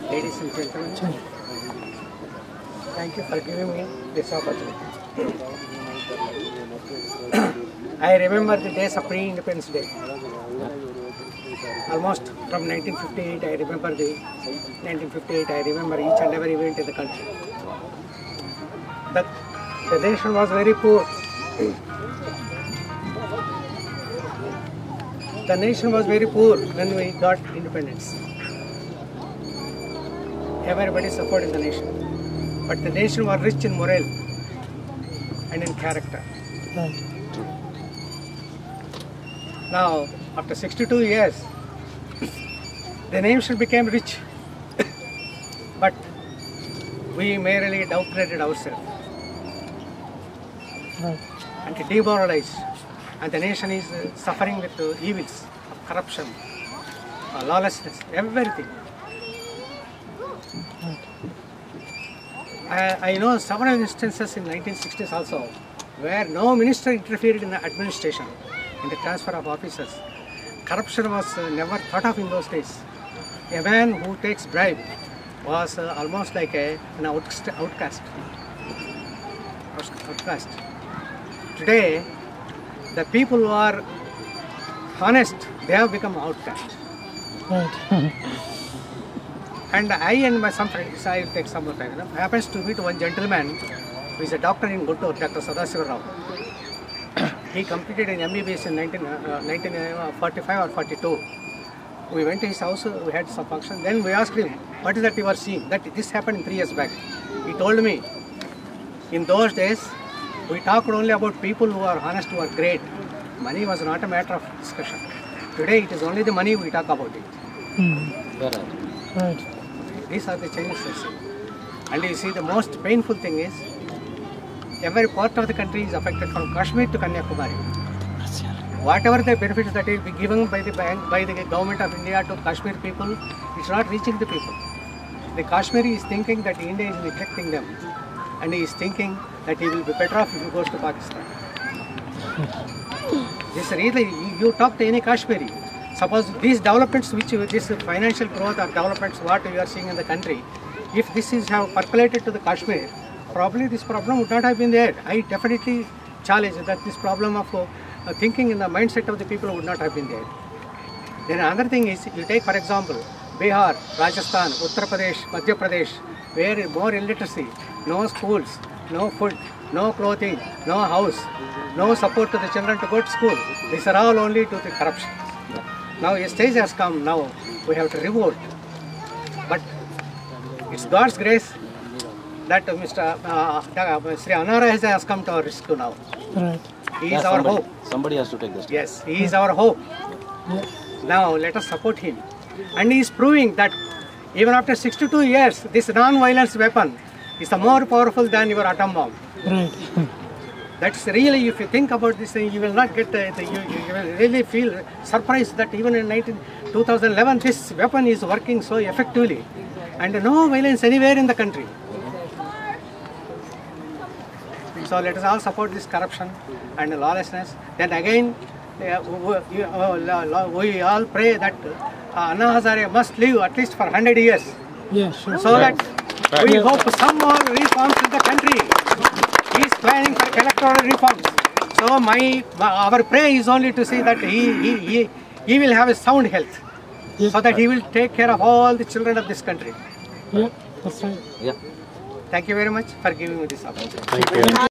Ladies and gentlemen, thank you for giving me this opportunity. I remember the days of pre-independence day. Almost from 1958, I remember I remember each and every event in the country. The nation was very poor. The nation was very poor when we got independence. Everybody suffered in the nation. But the nation was rich in morale and in character. Right. Now, after 62 years, the nation became rich. But we merely downgraded ourselves. Right. And demoralized. And the nation is suffering with the evils of corruption, lawlessness, everything. I know several instances in 1960s also where no minister interfered in the administration, in the transfer of officers. Corruption was never thought of in those days. A man who takes bribe was almost like an outcast. Today, the people who are honest, they have become outcast. Right. And I and some friends, I will take some more time. Happens to meet one gentleman who is a doctor in Guntur, Dr. Sadasiva Rao. He completed an MBBS in 1945 or 42. We went to his house, we had some function. Then we asked him, what is that you are seeing? That this happened 3 years back. He told me, in those days, we talked only about people who are honest, who are great. Money was not a matter of discussion. Today, it is only the money we talk about it. Right. These are the changes I see. And you see, the most painful thing is, every part of the country is affected from Kashmir to Kanyakumari. Whatever the benefits that will be given by the government of India to Kashmir people, it's not reaching the people. The Kashmiri is thinking that India is neglecting them, and he is thinking that he will be better off if he goes to Pakistan. This really, you talk to any Kashmiri. Suppose these developments, this financial growth or developments, what you are seeing in the country, if this is have percolated to the Kashmir, probably this problem would not have been there. I definitely challenge that this problem of thinking in the mindset of the people would not have been there. Then another thing is, you take for example, Bihar, Rajasthan, Uttar Pradesh, Madhya Pradesh, where more illiteracy, no schools, no food, no clothing, no house, no support to the children to go to school. These are all only to the corruption. Now a stage has come, now we have to revolt. But it's God's grace that Mr. Sri Anara has come to our rescue now. Right. He is our hope. Somebody has to take this. Yes, he is our hope. Now let us support him. And he is proving that even after 62 years, this non-violence weapon is more powerful than your atom bomb. Right. That's really, if you think about this thing, you will not get, you will really feel surprised that even in 2011, this weapon is working so effectively. And no violence anywhere in the country. So let us all support this corruption and lawlessness. Then again, we all pray that Anna Hazare must live at least for 100 years. Yeah, sure. So that we hope some more reforms in the country. He is planning for electoral reforms. So our prayer is only to see that he will have a sound health. Yes. So that he will take care of all the children of this country. Yeah, that's right. Yeah. Thank you very much for giving me this opportunity. Thank you.